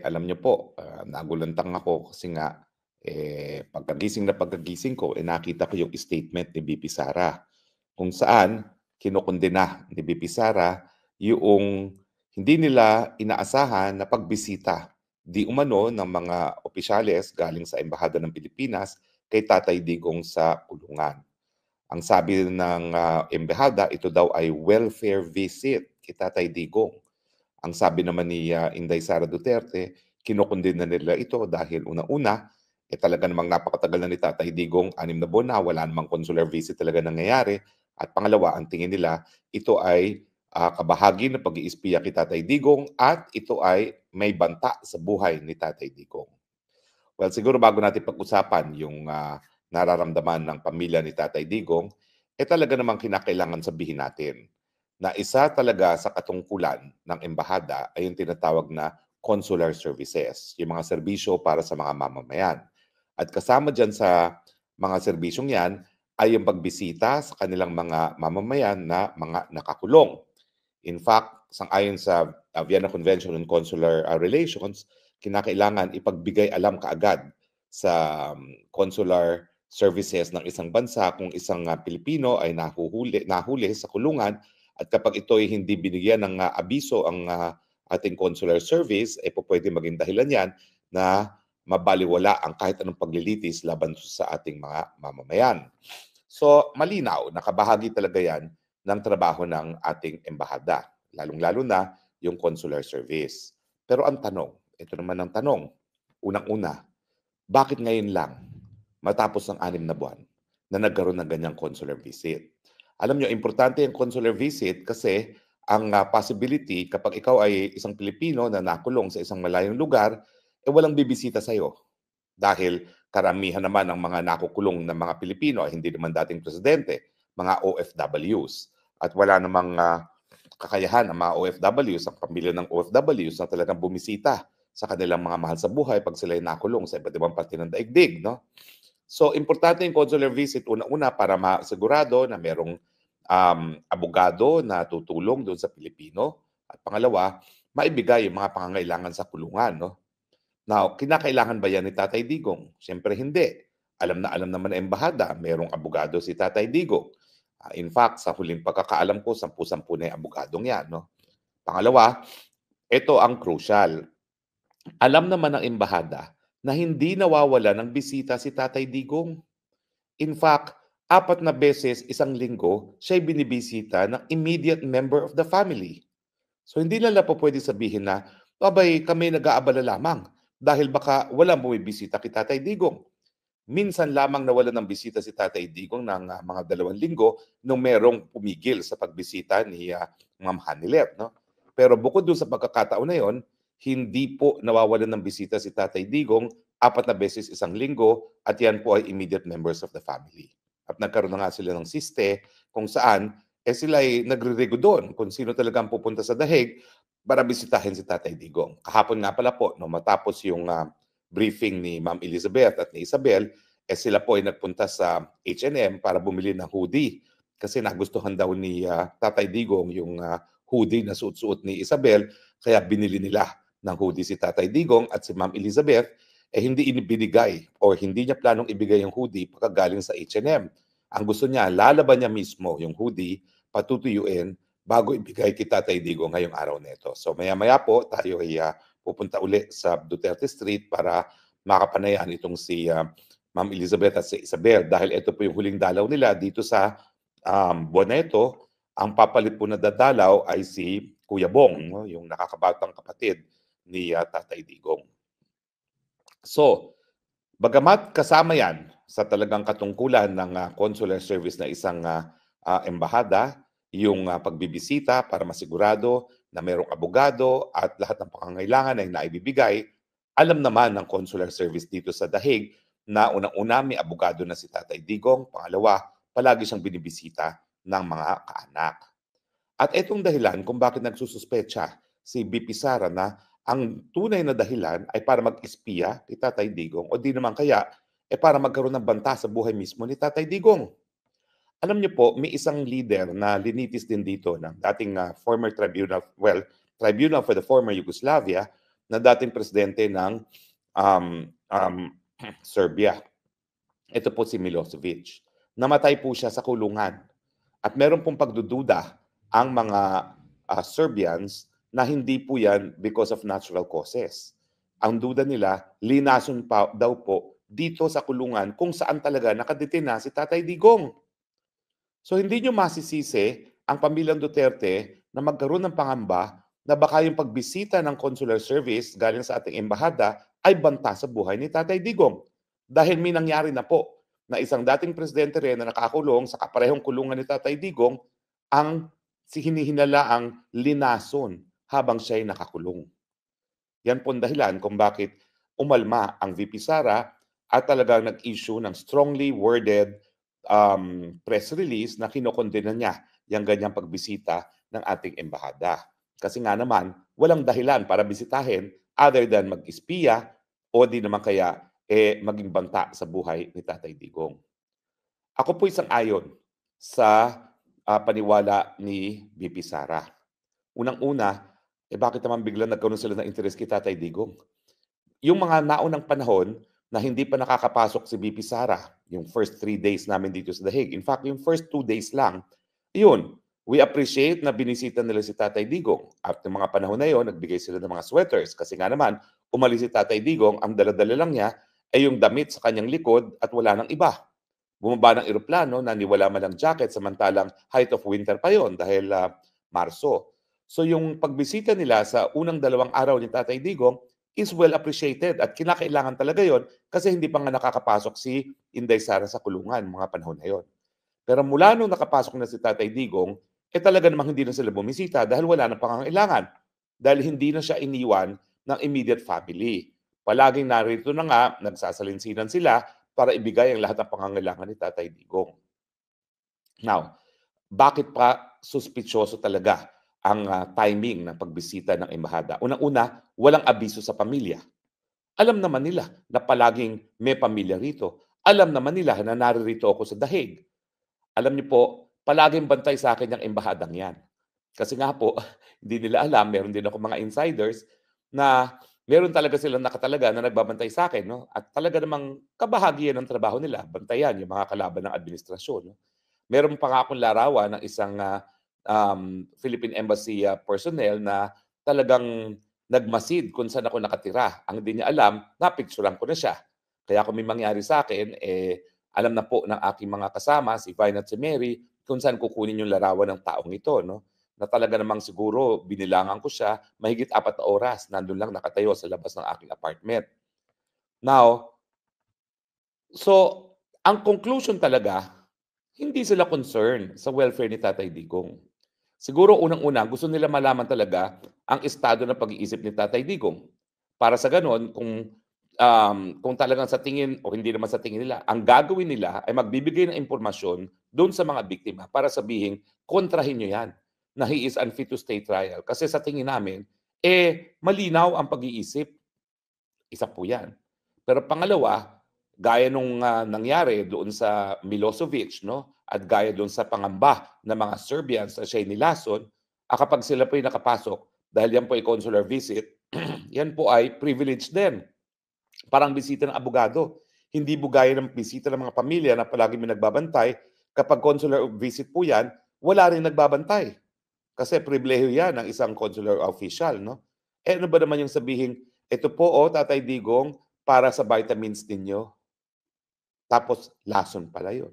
Alam niyo po, nagulantang ako kasi nga, pagkagising ko, nakita ko yung statement ni VP Sara kung saan kinokondena ni VP Sara yung hindi nila inaasahan na pagbisita di umano ng mga opisyales galing sa Embahada ng Pilipinas kay Tatay Digong sa kulungan. Ang sabi ng embahada, ito daw ay welfare visit kay Tatay Digong. Ang sabi naman ni Inday Sara Duterte, kinokondena nila ito dahil una-una, talaga namang napakatagal na ni Tatay Digong, 6 na buwan na, wala namang consular visit talaga nangyayari. At pangalawa, ang tingin nila, ito ay kabahagi ng pag-iispiya kay Tatay Digong at ito ay may banta sa buhay ni Tatay Digong. Well, siguro bago natin pag-usapan yung nararamdaman ng pamilya ni Tatay Digong, talaga namang kinakailangan sabihin natin na isa talaga sa katungkulan ng embahada ay yung tinatawag na consular services, yung mga serbisyo para sa mga mamamayan. At kasama dyan sa mga serbisyong yan ay yung pagbisita sa kanilang mga mamamayan na mga nakakulong. In fact, sangayon sa Vienna Convention on Consular Relations, kinakailangan ipagbigay alam kaagad sa consular services ng isang bansa kung isang Pilipino ay nahuli sa kulungan at kapag ito ay hindi binigyan ng abiso ang ating consular service, pwede maging dahilan yan na mabaliwala ang kahit anong paglilitis laban sa ating mga mamamayan. So, malinaw, nakabahagi talaga yan ng trabaho ng ating embahada, lalong-lalo na yung consular service. Pero ang tanong, ito naman ang tanong, unang-una, bakit ngayon lang, matapos ng 6 na buwan, na nagkaroon ng ganyang consular visit? Alam nyo, importante yung consular visit kasi ang possibility kapag ikaw ay isang Pilipino na nakulong sa isang malayong lugar, walang bibisita sa'yo. Dahil karamihan naman ng mga nakukulong na mga Pilipino ay hindi naman dating presidente, mga OFWs. At wala namang kakayahan ang mga OFWs, ang pamilya ng OFWs na talagang bumisita sa kanilang mga mahal sa buhay pag sila ay nakulong sa iba't ibang parte ng daigdig. No? So, importante yung consular visit una-una para masigurado na merong abogado na tutulong doon sa Pilipino. At pangalawa, maibigay yung mga pangangailangan sa kulungan. No? Now, kinakailangan ba yan ni Tatay Digong? Siyempre hindi. Alam na alam naman ng embahada, merong abogado si Tatay Digong. In fact, sa huling pagkakaalam ko, 10-10 na yung abogadong yan. No? Pangalawa, ito ang crucial. Alam naman ng embahada na hindi nawawala ng bisita si Tatay Digong. In fact, 4 na beses isang linggo siya'y binibisita ng immediate member of the family. So hindi nila po pwede sabihin na, abay, kami nag-aabala lamang dahil baka walang bumibisita kay Tatay Digong. Minsan lamang nawala ng bisita si Tatay Digong ng mga 2 linggo nung merong pumigil sa pagbisita ni Ma'am Hanilet. No? Pero bukod dun sa pagkakataon na yon, hindi po nawawalan ng bisita si Tatay Digong 4 na beses isang linggo at yan po ay immediate members of the family. At nagkaroon na nga sila ng siste kung saan sila ay nagre-rego doon kung sino talaga ang pupunta sa dahig para bisitahin si Tatay Digong. Kahapon nga pala po, no, matapos yung briefing ni Ma'am Elizabeth at ni Isabel, sila po ay nagpunta sa H&M para bumili ng hoodie. Kasi nagustuhan daw ni Tatay Digong yung hoodie na suot-suot ni Isabel, kaya binili nila ng hoodie si Tatay Digong at si Ma'am Elizabeth, hindi binigay o hindi niya planong ibigay yung hoodie pagkagaling sa H&M. Ang gusto niya, lalaban niya mismo yung hoodie, patutuyuin bago ibigay kay Tatay Digong ngayong araw nito. So maya-maya po tayo ay pupunta uli sa Duterte Street para makapanayan itong si Ma'am Elizabeth at si Isabel dahil ito po yung huling dalaw nila dito sa buwan na ito. Ang papalit po na dadalaw ay si Kuya Bong, no? Yung nakakabatang kapatid ni Tatay Digong. So, bagamat kasama yan sa talagang katungkulan ng consular service na isang embahada, yung pagbibisita para masigurado na mayroong abogado at lahat ng pangangailangan ay naibibigay, alam naman ng consular service dito sa Dahig na unang-una may abogado na si Tatay Digong, pangalawa, palagi siyang binibisita ng mga kaanak. At itong dahilan kung bakit nagsususpecha si BP Sara na ang tunay na dahilan ay para mag-espiya kay Tatay Digong o di naman kaya para magkaroon ng banta sa buhay mismo ni Tatay Digong. Alam niyo po, may isang leader na linitis din dito ng dating former tribunal, Tribunal for the Former Yugoslavia na dating presidente ng um, um, Serbia. Ito po si Milosevic. Namatay po siya sa kulungan. At meron pong pagdududa ang mga Serbians na hindi po yan because of natural causes. Ang duda nila, linason pa daw po dito sa kulungan kung saan talaga nakadetina si Tatay Digong. So hindi nyo masisisi ang pamilyang Duterte na magkaroon ng pangamba na baka yung pagbisita ng consular service galing sa ating embahada ay banta sa buhay ni Tatay Digong. Dahil may nangyari na po na isang dating presidente rin na nakakulong sa kaparehong kulungan ni Tatay Digong ang hinihinala ang linason habang siya ay nakakulong. Yan po ang dahilan kung bakit umalma ang VP Sara at talagang nag-issue ng strongly worded press release na kinokondena niya yung ganyang pagbisita ng ating embahada. Kasi nga naman, walang dahilan para bisitahin other than mag-espiya o di naman kaya maging banta sa buhay ni Tatay Digong. Ako po isang ayon sa paniwala ni VP Sara. Unang-una, bakit naman biglang nagkaroon sila ng interes kay Tatay Digong? Yung mga naunang panahon na hindi pa nakakapasok si VP Sara, yung first 3 days namin dito sa The Hague. In fact, yung first 2 days lang, yun, we appreciate na binisita nila si Tatay Digong. At yung mga panahon na yun, nagbigay sila ng mga sweaters. Kasi nga naman, umalis si Tatay Digong, ang dala-dala lang niya ay yung damit sa kanyang likod at wala nang iba. Bumaba ng eroplano, naniwala man ng jacket, samantalang height of winter pa yon dahil Marso. So yung pagbisita nila sa unang 2 araw ni Tatay Digong is well appreciated at kinakailangan talaga yon kasi hindi pa nga nakakapasok si Inday Sara sa kulungan mga panahon na yon. Pero mula nung nakapasok na si Tatay Digong, talaga namang hindi na sila bumisita dahil wala na pangangailangan. Dahil hindi na siya iniwan ng immediate family. Palaging narito na nga, nagsasalinsinan sila para ibigay ang lahat ng pangangailangan ni Tatay Digong. Now, bakit pa suspitsyoso talaga ang timing ng pagbisita ng embahada? Unang-una, walang abiso sa pamilya. Alam naman nila na palaging may pamilya rito. Alam naman nila na naririto ako sa dahig. Alam niyo po, palaging bantay sa akin yung embahadang yan. Kasi nga po, hindi nila alam, meron din ako mga insiders na meron talaga silang nakatalaga na nagbabantay sa akin. No? At talaga namang kabahagian ng trabaho nila, bantayan yung mga kalaban ng administrasyon. No? Meron pa nga akong larawan ng isang Philippine Embassy personnel na talagang nagmasid kung saan ako nakatira. Ang hindi niya alam, napicturean ko na siya. Kaya kung may mangyari sa akin, alam na po ng aking mga kasama, si Vine at si Mary, kung saan kukunin yung larawan ng taong ito. No? Na talaga namang siguro binilangan ko siya, mahigit 4 na oras, nandun lang nakatayo sa labas ng aking apartment. Now, so, ang conclusion talaga, hindi sila concerned sa welfare ni Tatay Digong. Siguro unang-una, gusto nila malaman talaga ang estado ng pag-iisip ni Tatay Digong. Para sa ganon, kung talagang sa tingin o hindi naman sa tingin nila, ang gagawin nila ay magbibigay ng impormasyon doon sa mga biktima para sabihin, kontrahin nyo yan, na he is unfit to stay trial. Kasi sa tingin namin, malinaw ang pag-iisip. Isa po yan. Pero pangalawa, gaya nung nangyari doon sa Milosevic, no? At gaya doon sa pangamba ng mga Serbians na siya'y nilason, kapag sila po'y nakapasok, dahil yan po ay consular visit, yan po ay privilege din. Parang bisita ng abogado. Hindi bugaya ng bisita ng mga pamilya na palagi may nagbabantay. Kapag consular visit po yan, wala rin nagbabantay. Kasi pribilehiyo yan ng isang consular official. No? Ano ba naman yung sabihin, ito po, Tatay Digong, para sa vitamins ninyo. Tapos, lason pala yun.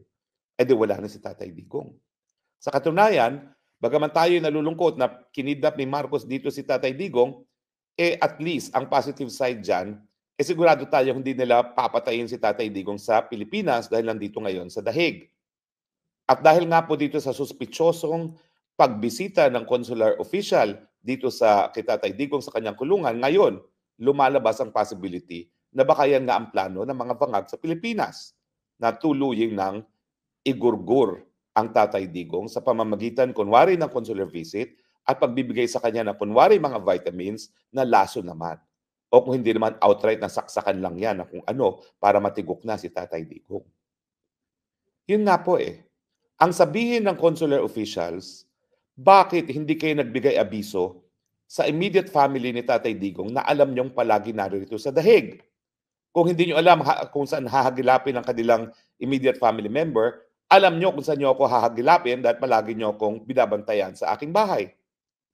Di wala na si Tatay Digong. Sa katunayan, bagaman tayo nalulungkot na kinidnap ni Marcos dito si Tatay Digong, at least ang positive side dyan, sigurado tayo hindi nila papatayin si Tatay Digong sa Pilipinas dahil nandito ngayon sa The Hague. At dahil nga po dito sa suspitsosong pagbisita ng consular official dito sa kay Tatay Digong sa kanyang kulungan, ngayon lumalabas ang possibility na baka yan nga ang plano ng mga bangag sa Pilipinas na tuluyin ng igurgur ang Tatay Digong sa pamamagitan kunwari ng consular visit at pagbibigay sa kanya ng kunwari mga vitamins na laso naman. O kung hindi naman outright na saksakan lang yan na kung ano para matigok na si Tatay Digong. Yun nga po Ang sabihin ng consular officials, bakit hindi kayo nagbigay abiso sa immediate family ni Tatay Digong na alam niyong palagi narito sa dahig. Kung hindi niyo alam kung saan hahagilapin ang kanilang immediate family member, alam niyo kung saan niyo ako hahagilapin dahil palagi niyo akong binabantayan sa aking bahay.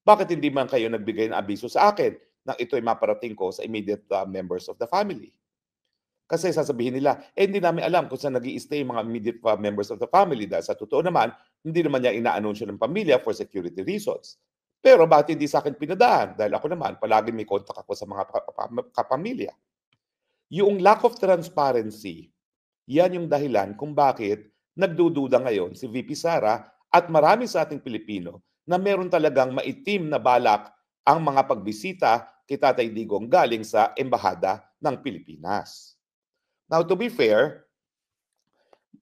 Bakit hindi man kayo nagbigay ng abiso sa akin nang ito'y maparating ko sa immediate members of the family? Kasi sasabihin nila, hindi namin alam kung saan nag-i-stay yung mga immediate members of the family dahil sa totoo naman, hindi naman niya ina-anunsyo ng pamilya for security reasons. Pero bakit hindi sa akin pinadaan? Dahil ako naman, palagi may contact ako sa mga kapamilya. Yung lack of transparency, yan yung dahilan kung bakit nagdududa ngayon si VP Sara at marami sa ating Pilipino na meron talagang maitim na balak ang mga pagbisita kay Tatay Digong galing sa Embahada ng Pilipinas. Now, to be fair,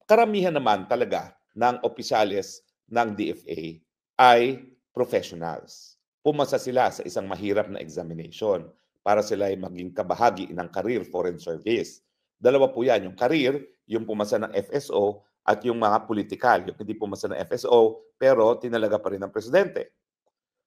karamihan naman talaga ng opisyales ng DFA ay professionals. Pumasa sila sa isang mahirap na examination para sila ay maging kabahagi ng career foreign service. Dalawa po yan, yung career, yung pumasa ng FSO, at yung mga political, yung hindi pumasa ng FSO, pero tinalaga pa rin ng presidente.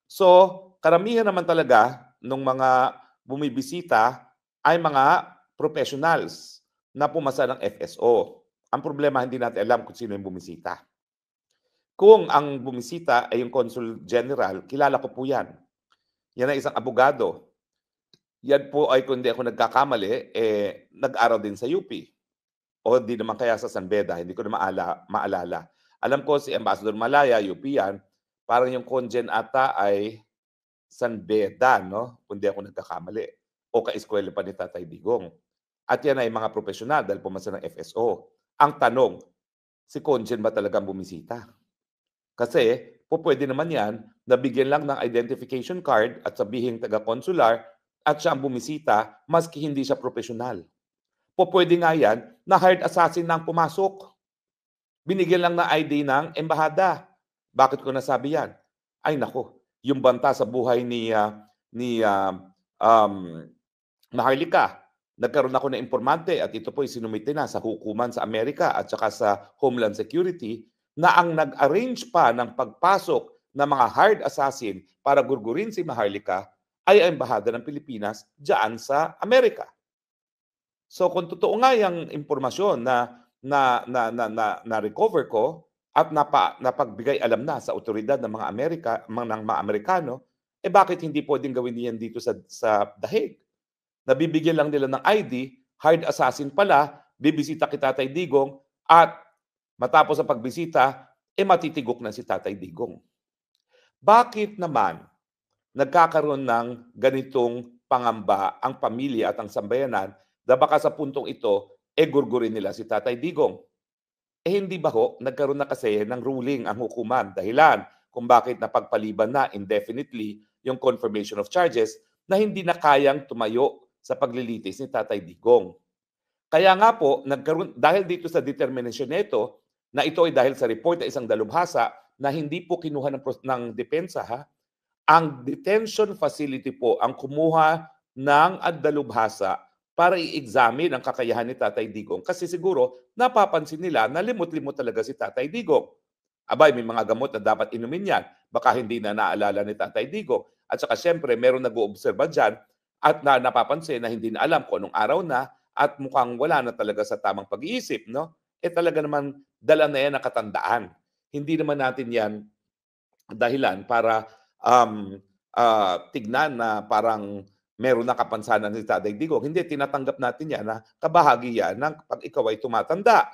So, karamihan naman talaga ng mga bumibisita ay mga professionals na pumasa ng FSO. Ang problema, hindi natin alam kung sino yung bumisita. Kung ang bumisita ay yung Consul General, kilala ko po yan. Yan ay isang abogado. Yan po ay, kung hindi ako nagkakamali, nag-aral din sa UP. O di naman kaya sa San Beda, hindi ko na maalala. Alam ko si Ambassador Malaya, UP yan. Parang yung congen ata ay San Beda, no? Kung di ako nagkakamali. O ka-eskwela pa ni Tatay Digong. At yan ay mga profesional dahil pumasa ng FSO. Ang tanong, si Conjen ba talagang bumisita? Kasi pwede naman yan na bigyan lang ng identification card at sabihin taga-consular at siya ang bumisita maski hindi siya profesional. Pwede nga yan na hired assassin na ang pumasok. Binigyan lang ng ID ng embahada. Bakit ko nasabi yan? Ay nako, yung banta sa buhay ni Maharlika. Nagkaroon ako ng informante at ito po ay sinumite na sa hukuman sa Amerika at saka sa Homeland Security na ang nag-arrange pa ng pagpasok ng mga hired assassin para gurgurin si Maharlika ay ang Embahada ng Pilipinas diyan sa Amerika. So kung totoo nga yung impormasyon na recover ko at napagbigay alam na sa otoridad ng mga Amerikano, bakit hindi pwedeng gawin niyan dito sa dahig? Nabibigyan lang nila ng ID, hired assassin pala, bibisita kay Tatay Digong, at matapos ang pagbisita, matitigok na si Tatay Digong. Bakit naman nagkakaroon ng ganitong pangamba ang pamilya at ang sambayanan na baka sa puntong ito, gurgurin nila si Tatay Digong? Hindi ba ho, nagkaroon na kasi ng ruling ang hukuman, dahilan kung bakit napagpaliban na indefinitely yung confirmation of charges na hindi na kayang tumayo sa paglilitis ni Tatay Digong. Kaya nga po, nagkaroon, dahil dito sa determination nito, na ito ay dahil sa report ng isang dalubhasa na hindi po kinuha ng depensa, ang detention facility po ang kumuha ng dalubhasa para i-examine ang kakayahan ni Tatay Digong. Kasi siguro, napapansin nila na limot-limot talaga si Tatay Digong. Abay, may mga gamot na dapat inumin yan. Baka hindi na naalala ni Tatay Digong. At saka syempre, meron nag-oobserba dyan at napapansin na hindi na alam kung anong araw na at mukhang wala na talaga sa tamang pag-iisip, no? Talaga naman dala na yan ng katandaan. Hindi naman natin yan dahilan para tignan na parang meron na kapansanan ni Tatay Digong. Hindi, tinatanggap natin yan na kabahagi yan ng pag ikaw ay tumatanda.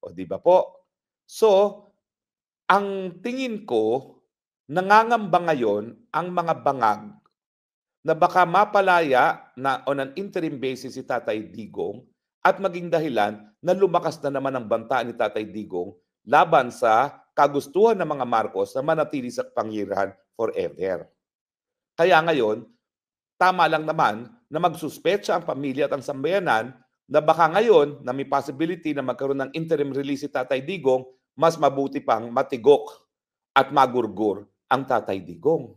O di ba po? So, ang tingin ko, nangangamba ngayon ang mga bangag na baka mapalaya na on an interim basis si Tatay Digong at maging dahilan na lumakas na naman ang banta ni Tatay Digong laban sa kagustuhan ng mga Marcos na manatili sa pangyarihan forever. Kaya ngayon, tama lang naman na magsuspetsa ang pamilya at ang sambayanan na baka ngayon na may possibility na magkaroon ng interim release si Tatay Digong, mas mabuti pang matigok at magurgur ang Tatay Digong.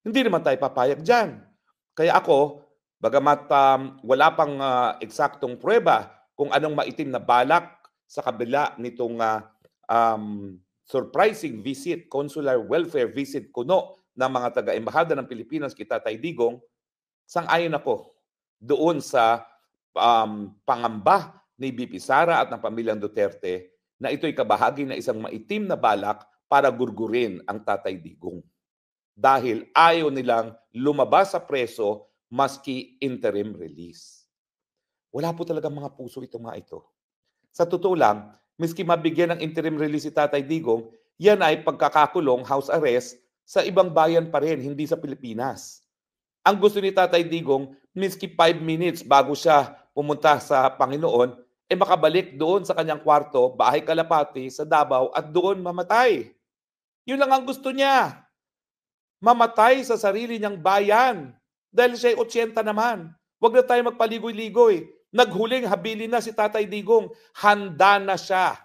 Hindi naman tayo papayag dyan. Kaya ako, bagamat wala pang eksaktong pruweba kung anong maitim na balak sa kabila nitong surprising visit, consular welfare visit kuno ng mga taga-embahada ng Pilipinas kay Tatay Digong, sang-ayon ako doon sa pangamba ni VP Sara at ng pamilyang Duterte na ito'y kabahagi na isang maitim na balak para gurgurin ang Tatay Digong. Dahil ayaw nilang lumabas sa preso maski interim release. Wala po talagang mga puso itong mga ito. Sa totoo lang, miski mabigyan ng interim release si Tatay Digong, yan ay pagkakakulong, house arrest, sa ibang bayan pa rin, hindi sa Pilipinas. Ang gusto ni Tatay Digong, miski 5 minutes bago siya pumunta sa Panginoon, makabalik doon sa kanyang kwarto, bahay Kalapati, sa Davao, at doon mamatay. Yun lang ang gusto niya. Mamatay sa sarili niyang bayan. Dahil siya'y 80 naman. Huwag na tayo magpaligoy-ligoy. Naghuling habilin na si Tatay Digong. Handa na siya.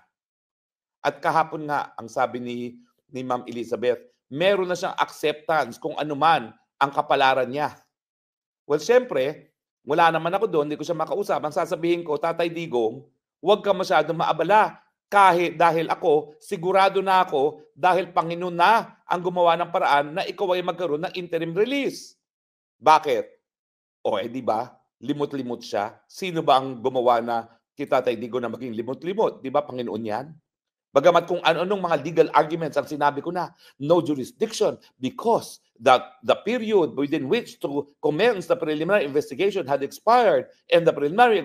At kahapon nga, ang sabi ni Ma'am Elizabeth, meron na siyang acceptance kung ano man ang kapalaran niya. Well, syempre, wala naman ako doon, hindi ko siya makausap. Ang sasabihin ko, Tatay Digong, huwag ka masyadong maabala. Dahil ako, sigurado na ako, dahil Panginoon na ang gumawa ng paraan na ikaw ay magkaroon ng interim release. Bakit? O di ba? Limot-limot siya. Sino ba ang gumawa na kita Tatay Digong na maging limot-limot? Di ba Panginoon yan? Bagamat kung ano-anong mga legal arguments ang sinabi ko na, no jurisdiction because the period within which to commence the preliminary investigation had expired and the preliminary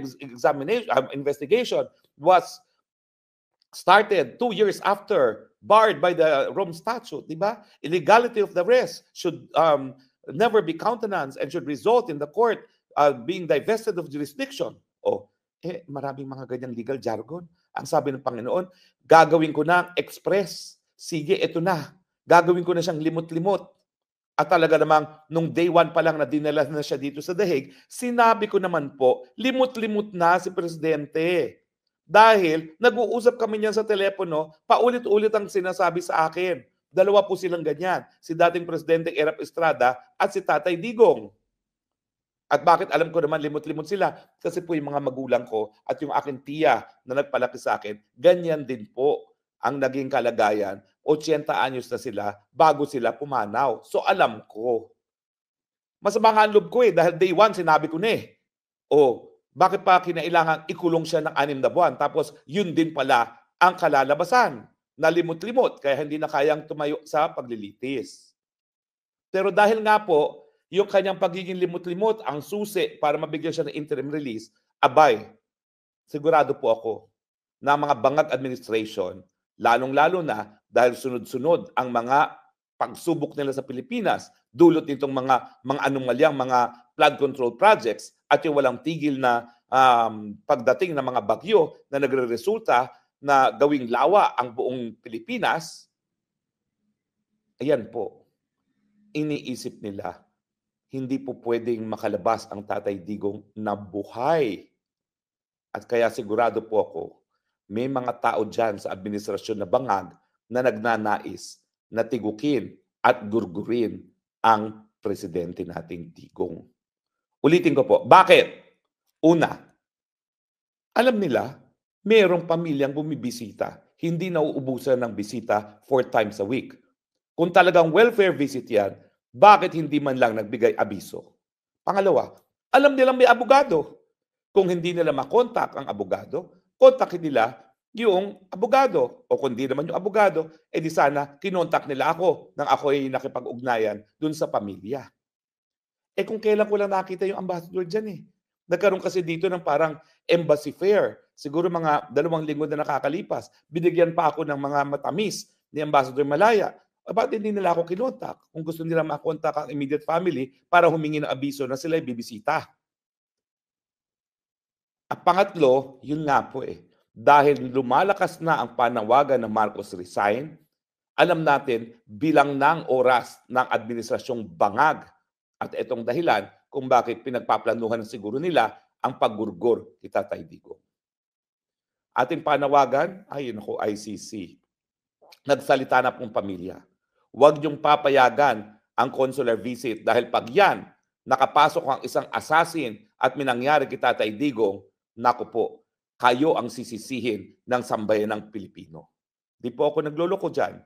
investigation was started 2 years after, barred by the Rome Statute, di ba? Illegality of the rest should never be countenanced and should result in the court being divested of jurisdiction. Maraming mga ganyang legal jargon. Ang sabi ng Panginoon, gagawin ko na express. Sige, ito na. Gagawin ko na siyang limot-limot. At talaga namang, nung day 1 pa lang na dinala na siya dito sa The Hague, sinabi ko naman po, limot-limot na si Presidente. Dahil nag-uusap kami niyan sa telepono, paulit-ulit ang sinasabi sa akin. Dalawa po silang ganyan. Si dating Presidente Erap Estrada at si Tatay Digong. At bakit alam ko naman limot-limot sila? Kasi po yung mga magulang ko at yung aking tiya na nagpalaki sa akin, ganyan din po ang naging kalagayan. 80 anyos na sila bago sila pumanaw. So alam ko. Masama nga ang loob ko dahil day 1 sinabi ko na bakit pa kinailangan ikulong siya ng 6 na buwan? Tapos yun din pala ang kalalabasan na limot-limot kaya hindi na kayang tumayo sa paglilitis. Pero dahil nga po, yung kanyang pagiging limot-limot, ang susi para mabigyan siya ng interim release, sigurado po ako na mga bangag administration, lalong-lalo na dahil sunod-sunod ang mga pagsubok nila sa Pilipinas, dulot nitong mga anomalyang mga flood control projects at yung walang tigil na pagdating ng mga bagyo na nagre-resulta na gawing lawa ang buong Pilipinas, ayan po, iniisip nila, hindi po pwedeng makalabas ang Tatay Digong na buhay. At kaya sigurado po ako, may mga tao dyan sa administrasyon na bangag na nagnanais na tigukin at gurgurin ang presidente nating Digong. Ulitin ko po, bakit? Una, alam nila, mayroong pamilyang bumibisita. Hindi nauubusan ng bisita 4 times a week. Kung talagang welfare visit yan, bakit hindi man lang nagbigay abiso? Pangalawa, alam nilang may abogado. Kung hindi nila makontak ang abogado, kontakin nila yung abogado. O kung hindi naman yung abogado, di sana kinontak nila ako nang ako ay nakipag-ugnayan dun sa pamilya. Kung kailan ko lang nakita yung ambassador dyan Nagkaroon kasi dito ng parang embassy fair. Siguro mga 2 linggo na nakakalipas. Binigyan pa ako ng mga matamis ni Ambassador Malaya. Bakit hindi nila ako kinontak? Kung gusto nila makontak ang immediate family para humingi ng abiso na sila ay bibisita. At pangatlo, yun nga po dahil lumalakas na ang panawagan ng Marcos resign, alam natin bilang ng oras ng administrasyong bangag. At itong dahilan kung bakit pinagpaplanuhan siguro nila ang paggurgur kay Tatay Digong. Ating panawagan, ICC. Nagsalita na pong pamilya. Huwag niyong papayagan ang consular visit dahil pag yan, nakapasok ang isang assassin at minangyari kay Tatay Digong, naku po, kayo ang sisisihin ng sambayan ng Pilipino. Di po ako nagloloko dyan.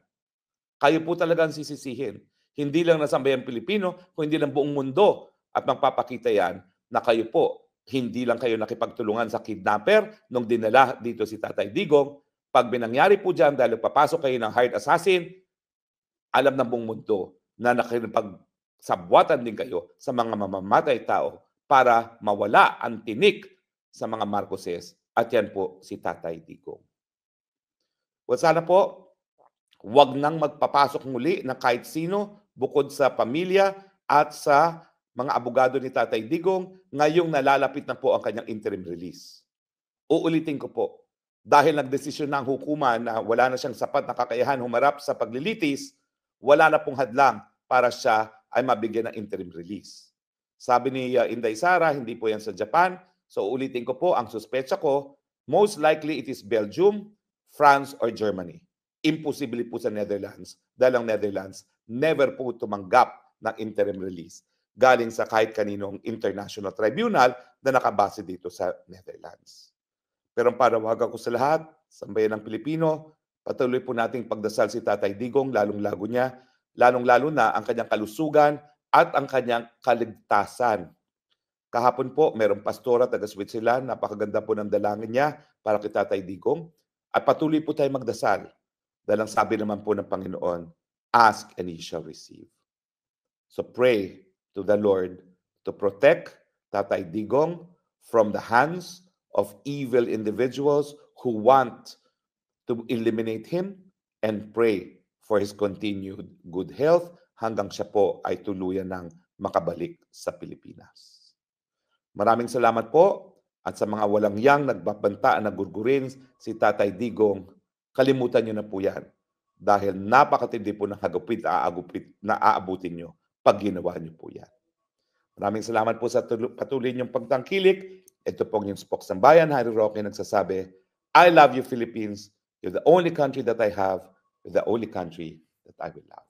Kayo po talaga ang sisisihin. Hindi lang ng sambayang Pilipino, kundi ng buong mundo. At magpapakita yan na kayo po, hindi lang kayo nakipagtulungan sa kidnapper nung dinala dito si Tatay Digong. Pag binangyari po dyan dahil papasok kayo ng hired assassin, alam ng buong mundo na nakipagsabwatan din kayo sa mga mamamatay tao para mawala ang tinik sa mga Marcoses. At yan po si Tatay Digong. Well, sana po, huwag nang magpapasok muli ng kahit sino bukod sa pamilya at sa mga abogado ni Tatay Digong ngayong nalalapit na po ang kanyang interim release. Uulitin ko po, dahil nagdesisyon na ang hukuman na wala na siyang sapat na kakayahan humarap sa paglilitis, wala na pong hadlang para siya ay mabigyan ng interim release. Sabi ni Inday Sara, hindi po yan sa Japan. So uulitin ko po, ang suspecha ko, most likely it is Belgium, France, or Germany. Imposible po sa Netherlands dahil ang Netherlands never po tumanggap ng interim release galing sa kahit kaninong international tribunal na nakabase dito sa Netherlands. Pero ang panawagan ko sa lahat, sambayan ng Pilipino, patuloy po nating pagdasal si Tatay Digong, lalong-lalo na ang kanyang kalusugan at ang kanyang kaligtasan. Kahapon po, mayroong pastora taga Switzerland, napakaganda po ng dalangin niya para kay Tatay Digong. At patuloy po tayo magdasal. Dahil ang sabi naman po ng Panginoon, ask and ye shall receive. So pray to the Lord to protect Tatay Digong from the hands of evil individuals who want to eliminate him, and pray for his continued good health hanggang siya po ay tuluyan ng makabalik sa Pilipinas. Maraming salamat po, at sa mga walang yang nagbabanta na gurgurin si Tatay Digong, kalimutan nyo na po yan dahil napakatindi po ng hagupit na aabutin nyo pag ginawa nyo po yan. Maraming salamat po sa patuloy niyong pagtangkilik. Ito pong yung Spokes ng Bayan, Harry Roque, nagsasabi, I love you, Philippines. You're the only country that I have. You're the only country that I will love.